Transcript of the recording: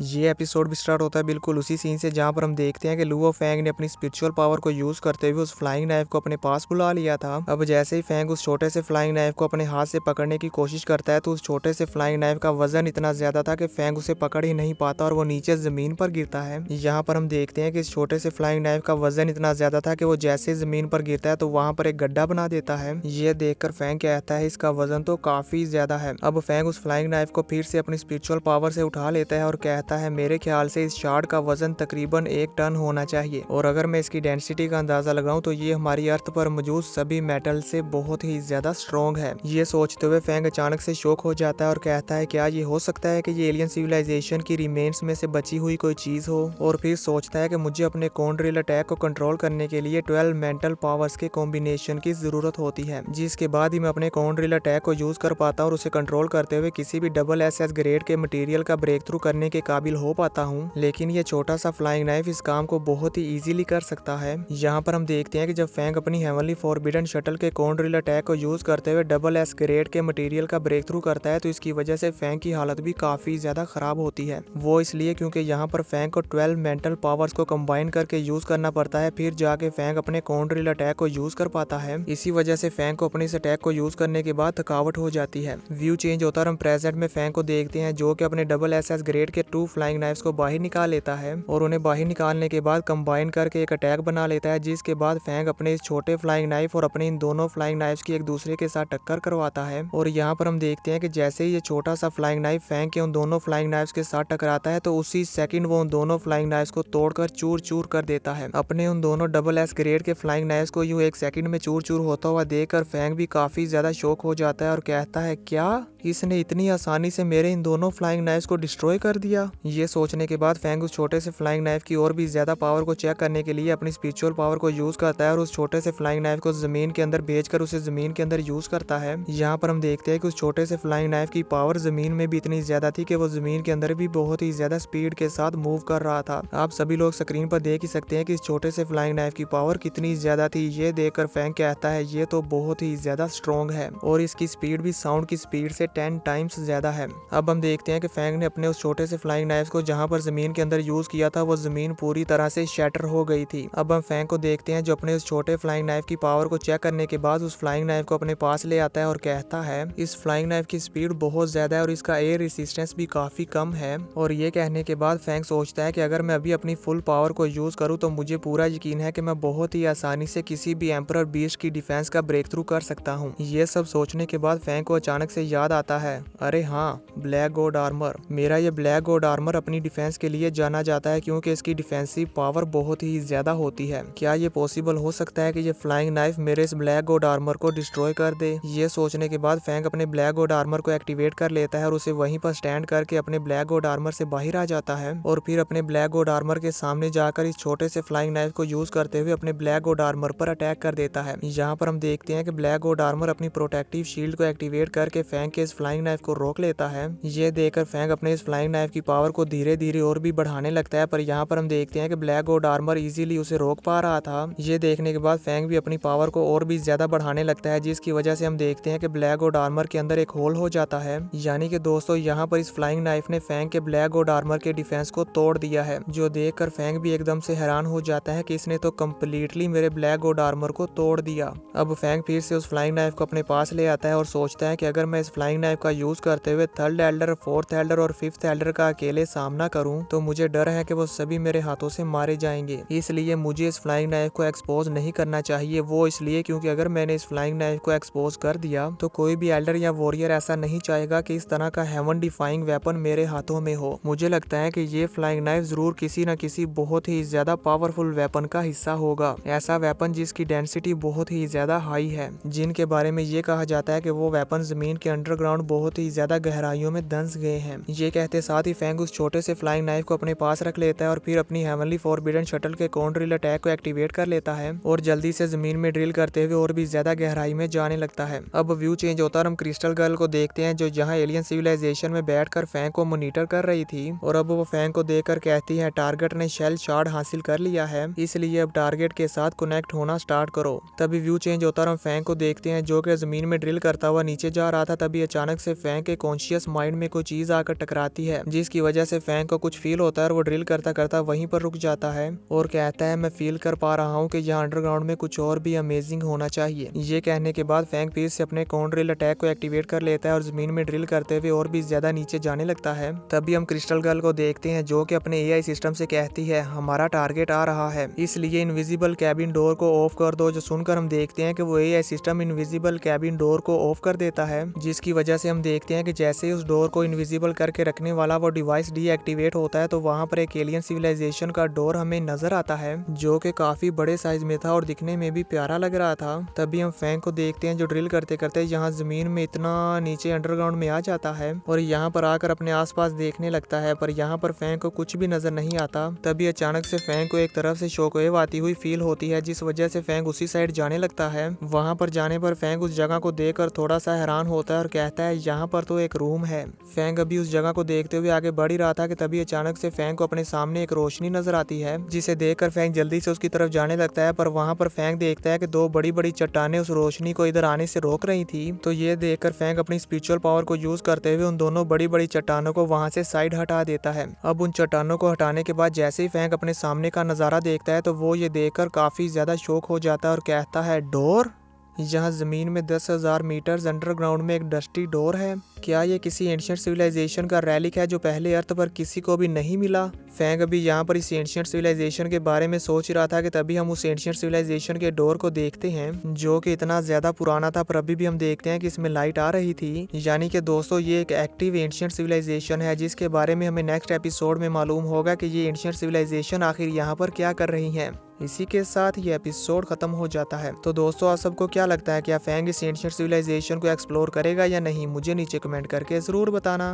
ये एपिसोड भी स्टार्ट होता है बिल्कुल उसी सीन से जहाँ पर हम देखते हैं कि लुओ फैंग ने अपनी स्पिरिचुअल पावर को यूज करते हुए उस फ्लाइंग नाइफ को अपने पास बुला लिया था। अब जैसे ही फैंग उस छोटे से फ्लाइंग नाइफ को अपने हाथ से पकड़ने की कोशिश करता है तो उस छोटे से फ्लाइंग नाइफ का वजन इतना ज्यादा था कि फैंग उसे पकड़ ही नहीं पाता और वो नीचे जमीन पर गिरता है। यहाँ पर हम देखते हैं कि इस छोटे से फ्लाइंग नाइफ का वजन इतना ज्यादा था कि वो जैसे जमीन पर गिरता है तो वहाँ पर एक गड्ढा बना देता है। ये देखकर फैंग कहता है इसका वजन तो काफी ज्यादा है। अब फैंग उस फ्लाइंग नाइफ को फिर से अपनी स्पिरिचुअल पावर से उठा लेता है और कहता है मेरे ख्याल से इस शार्ड का वजन तकरीबन 1 टन होना चाहिए और अगर मैं इसकी डेंसिटी का अंदाजा लगाऊं तो ये हमारी अर्थ पर मौजूद सभी मेटल से बहुत ही ज्यादा स्ट्रॉन्ग है। ये सोचते हुए फैंग अचानक से शॉक हो जाता है और कहता है क्या ये हो सकता है कि ये एलियन सिविलाइजेशन की रिमेन्स में से बची हुई कोई चीज हो। और फिर सोचता है कि मुझे अपने कॉन्ड्रिल अटैक को कंट्रोल करने के लिए 12 मेंटल पावर्स के कॉम्बिनेशन की जरूरत होती है, जिसके बाद ही मैं अपने कॉन्ड्रिल अटैक को यूज कर पाता हूँ और उसे कंट्रोल करते हुए किसी भी डबल SS ग्रेड के मटेरियल का ब्रेक थ्रू करने के काबिल हो पाता हूँ। लेकिन ये छोटा सा फ्लाइंग नाइफ इस काम को बहुत ही इजीली कर सकता है। यहाँ पर हम देखते हैं कि जब फैंग अपनी हेवनली फॉरबिडन शटल के कॉन्ड्रिल अटैक को यूज करते हुए डबल S ग्रेड के मटेरियल का ब्रेक थ्रू करता है तो इसकी वजह से फैंग की हालत भी काफी ज्यादा खराब होती है। वो इसलिए क्योंकि यहाँ पर फैंग को 12 मेंटल पावर्स को कंबाइन करके यूज करना पड़ता है, फिर जाके फैंग अपने कॉन्ड्रिल अटैक को यूज कर पाता है। इसी वजह से फैंग को अपने इस अटैक को यूज करने के बाद थकावट हो जाती है। व्यू चेंज होता है और हम प्रेजेंट में फैंग को देखते हैं जो कि अपने डबल SS ग्रेड के 2 फ्लाइंग नाइफ्स को बाहर निकाल लेता है और उन्हें बाहर निकालने के बाद कंबाइन करके एक अटैक बना लेता है, जिसके बाद फैंग अपने इस छोटे फ्लाइंग नाइफ और अपने इन दोनों फ्लाइंग नाइफ्स की एक दूसरे के साथ टक्कर करवाता है। और यहाँ पर हम देखते हैं कि जैसे ही ये छोटा सा फ्लाइंग नाइफ फैंग के उन दोनों फ्लाइंग नाइफ्स के साथ टकराता है तो उसी सेकंड वो उन दोनों फ्लाइंग नाइफ्स को तोड़कर चूर चूर कर देता है। अपने उन दोनों डबल S ग्रेड के फ्लाइंग नाइफ्स को यूं 1 सेकंड में चूर चूर होता हुआ देखकर फैंग भी काफी ज्यादा शॉक हो जाता है और कहता है क्या इसने इतनी आसानी से मेरे इन दोनों फ्लाइंग नाइफ्स को डिस्ट्रॉय कर दिया। ये सोचने के बाद फैंग उस छोटे से फ्लाइंग नाइफ की और भी ज्यादा पावर को चेक करने के लिए अपनी स्पिरिचुअल पावर को यूज करता है और उस छोटे से फ्लाइंग नाइफ को जमीन के अंदर भेजकर उसे जमीन के अंदर यूज करता है। यहाँ पर हम देखते हैं कि उस छोटे से फ्लाइंग नाइफ की पावर जमीन में भी इतनी ज्यादा थी कि वो जमीन के अंदर भी बहुत ही ज्यादा स्पीड के साथ मूव कर रहा था। आप सभी लोग स्क्रीन पर देख ही सकते हैं कि इस छोटे से फ्लाइंग नाइफ की पावर कितनी ज्यादा थी। ये देखकर फैंग कहता है ये तो बहुत ही ज्यादा स्ट्रॉन्ग है और इसकी स्पीड भी साउंड की स्पीड से 10 टाइम्स ज्यादा है। अब हम देखते हैं कि फैंग ने अपने उस छोटे से फ्लाइंग नाइफ को जहां पर जमीन के अंदर यूज किया था वो जमीन पूरी तरह से शैटर हो गई थी। अब हम फैंग को देखते हैं जो अपने उस छोटे फ्लाइंग नाइफ की पावर को चेक करने के बाद उस फ्लाइंग नाइफ को अपने पास ले आता है और कहता है इस फ्लाइंग नाइफ की स्पीड बहुत ज्यादा है और इसका एयर रेसिस्टेंस भी काफी कम है। और ये कहने के बाद फैंग सोचता है कि अगर मैं अभी अपनी फुल पावर को यूज करूँ तो मुझे पूरा यकीन है कि मैं बहुत ही आसानी से किसी भी एम्परर बीस्ट की डिफेंस का ब्रेक थ्रू कर सकता हूँ। ये सब सोचने के बाद फैंग को अचानक से याद आता है अरे हाँ ब्लैक गॉड आर्मर। मेरा ये ब्लैक गॉड आर्मर अपनी डिफेंस के लिए जाना जाता है क्योंकि इसकी डिफेंसिव पावर बहुत ही ज्यादा होती है। क्या ये पॉसिबल हो सकता है कि ये फ्लाइंग नाइफ मेरे इस ब्लैक गॉड आर्मर को डिस्ट्रॉय कर दे। ये सोचने के बाद फैंग अपने ब्लैक गॉड आर्मर को एक्टिवेट कर लेता है और उसे वहीं पर स्टैंड करके अपने ब्लैक गॉड आर्मर से बाहर आ जाता है और फिर अपने ब्लैक गॉड आर्मर के सामने जाकर इस छोटे से फ्लाइंग नाइफ को यूज करते हुए अपने ब्लैक गॉड आर्मर पर अटैक कर देता है। यहाँ पर हम देखते हैं कि ब्लैक गॉड आर्मर अपनी प्रोटेक्टिव शील्ड को एक्टिवेट करके फैंग के इस फ्लाइंग नाइफ को रोक लेता है। ये देखकर फैंग अपने इस फ्लाइंग नाइफ की पावर को धीरे धीरे और भी बढ़ाने लगता है, पर यहाँ पर हम देखते हैं कि ब्लैक गॉड आर्मर इजीली उसे रोक पा रहा था। ये देखने के बाद फैंग भी अपनी पावर को और भी ज्यादा बढ़ाने लगता है, जिसकी वजह से हम देखते हैं कि ब्लैक गॉड आर्मर के अंदर एक होल हो जाता है। यानी कि दोस्तों यहाँ पर इस फ्लाइंग नाइफ ने फैंग के ब्लैक गॉड आर्मर के डिफेंस को तोड़ दिया है, जो देखकर फैंग भी एकदम से हैरान हो जाता है कि इसने तो कम्प्लीटली मेरे ब्लैक गॉड आर्मर को तोड़ दिया। अब फैंग फिर से उस फ्लाइंग नाइफ को अपने पास ले आता है और सोचता है कि अगर मैं इस फ्लाइंग नाइफ का यूज करते हुए 3rd एल्डर, 4th एल्डर और 5th एल्डर का अकेले सामना करूं तो मुझे डर है कि वो सभी मेरे हाथों से मारे जाएंगे। इसलिए मुझे इस फ्लाइंग नाइफ को एक्सपोज नहीं करना चाहिए। वो इसलिए क्योंकि अगर मैंने इस फ्लाइंग नाइफ को एक्सपोज कर दिया तो कोई भी एल्डर या वॉरियर ऐसा नहीं चाहेगा कि इस तरह का हेवन डिफाइंग वेपन मेरे हाथों में हो। मुझे लगता है कि ये फ्लाइंग नाइफ जरूर किसी न किसी बहुत ही ज्यादा पावरफुल वेपन का हिस्सा होगा, ऐसा वेपन जिसकी डेंसिटी बहुत ही ज्यादा हाई है, जिनके बारे में ये कहा जाता है कि वो वेपन जमीन के अंडरग्राउंड बहुत ही ज्यादा गहराइयों में दंस गए हैं। ये कहते साथ ही फैंग उस छोटे से फ्लाइंग नाइफ को अपने पास रख लेता है और फिर अपनी हेवनली फॉरबिडन शटल के कॉन्ड्रिल अटैक को एक्टिवेट कर लेता है और जल्दी से जमीन में ड्रिल करते हुए और भी ज्यादा गहराई में जाने लगता है। अब व्यू चेंज होता है और हम क्रिस्टल गर्ल को देखते हैं जो यहाँ एलियन सिविलाइजेशन में बैठकर फैंग को मॉनिटर कर रही थी और अब वो फैंग को देखकर कहती है टारगेट ने शेल शार्ड हासिल कर लिया है, इसलिए अब टारगेट के साथ कनेक्ट होना स्टार्ट करो। तभी व्यू चेंज होता है और हम फैंग को देखते हैं जो कि जमीन में ड्रिल करता हुआ नीचे जा रहा था। तभी अचानक से फैंग के कॉन्शियस माइंड में कोई चीज आकर टकराती है, जिसकी वजह वजह से फैंग को कुछ फील होता है और वो ड्रिल करता करता वहीं पर रुक जाता है और कहता है मैं फील कर पा रहा हूँ कि यहाँ अंडरग्राउंड में कुछ और भी अमेजिंग होना चाहिए। ये कहने के बाद फैंग फिर से अपने कॉन ड्रिल अटैक को एक्टिवेट कर लेता है और जमीन में ड्रिल करते हुए और भी ज्यादा नीचे जाने लगता है। तभी हम क्रिस्टल गर्ल को देखते हैं जो कि अपने एआई सिस्टम से कहती है हमारा टारगेट आ रहा है, इसलिए इनविजिबल कैबिन डोर को ऑफ कर दो। जो सुनकर हम देखते हैं कि वो AI system invisible cabin door को ऑफ कर देता है, जिसकी वजह से हम देखते हैं कि जैसे ही उस डोर को इनविजिबल करके रखने वाला वो डिवाइस डीएक्टिवेट होता है तो वहां पर एक एलियन सिविलाइजेशन का डोर हमें नजर आता है जो कि काफी बड़े साइज में था और दिखने में भी प्यारा लग रहा था। तभी हम फैंग को देखते हैं जो ड्रिल करते करते यहाँ जमीन में इतना नीचे अंडरग्राउंड में आ जाता है और यहाँ पर आकर अपने आसपास देखने लगता है, पर यहाँ पर फैंग को कुछ भी नजर नहीं आता। तभी अचानक से फैंग को एक तरफ से शॉकवेव आती हुई फील होती है, जिस वजह से फैंग उसी साइड जाने लगता है। वहां पर जाने पर फैंग उस जगह को देखकर थोड़ा सा हैरान होता है और कहता है यहाँ पर तो एक रूम है। फैंग अभी उस जगह को देखते हुए आगे बढ़ ही रहा था कि तभी अचानक से फैंग को अपने सामने एक रोशनी नजर आती है, जिसे देखकर फैंग जल्दी से उसकी तरफ जाने लगता है। पर वहां पर फैंग देखता है कि दो बड़ी बड़ी चट्टानें उस रोशनी को इधर आने से रोक रही थी। तो ये देखकर फैंग अपनी स्पिरिचुअल पावर को यूज करते हुए उन दोनों बड़ी बड़ी चट्टानों को वहां से साइड हटा देता है। अब उन चट्टानों को हटाने के बाद जैसे ही फैंग अपने सामने का नजारा देखता है तो वो ये देखकर काफी ज्यादा शॉक हो जाता है और कहता है डोर, यहाँ जमीन में 10,000 मीटर अंडरग्राउंड में एक डस्टी डोर है। क्या ये किसी एंशिएंट सिविलाइजेशन का रेलिक है जो पहले अर्थ पर किसी को भी नहीं मिला? फैंग अभी यहाँ पर इस एंशिएंट सिविलाइजेशन के बारे में सोच रहा था कि तभी हम उस एंशिएंट सिविलाइजेशन के डोर को देखते हैं जो कि इतना ज्यादा पुराना था, पर अभी भी हम देखते हैं कि इसमें लाइट आ रही थी। यानी कि दोस्तों ये एक एक्टिव एंशिएंट सिविलाइजेशन है जिसके बारे में हमें नेक्स्ट एपिसोड में मालूम होगा कि ये एंशिएंट सिविलाइजेशन आखिर यहाँ पर क्या कर रही है। इसी के साथ ये एपिसोड खत्म हो जाता है। तो दोस्तों आप सबको क्या लगता है, क्या फैंग इस एंशिएंट सिविलाइजेशन को एक्सप्लोर करेगा या नहीं? मुझे नीचे कमेंट करके जरूर बताना।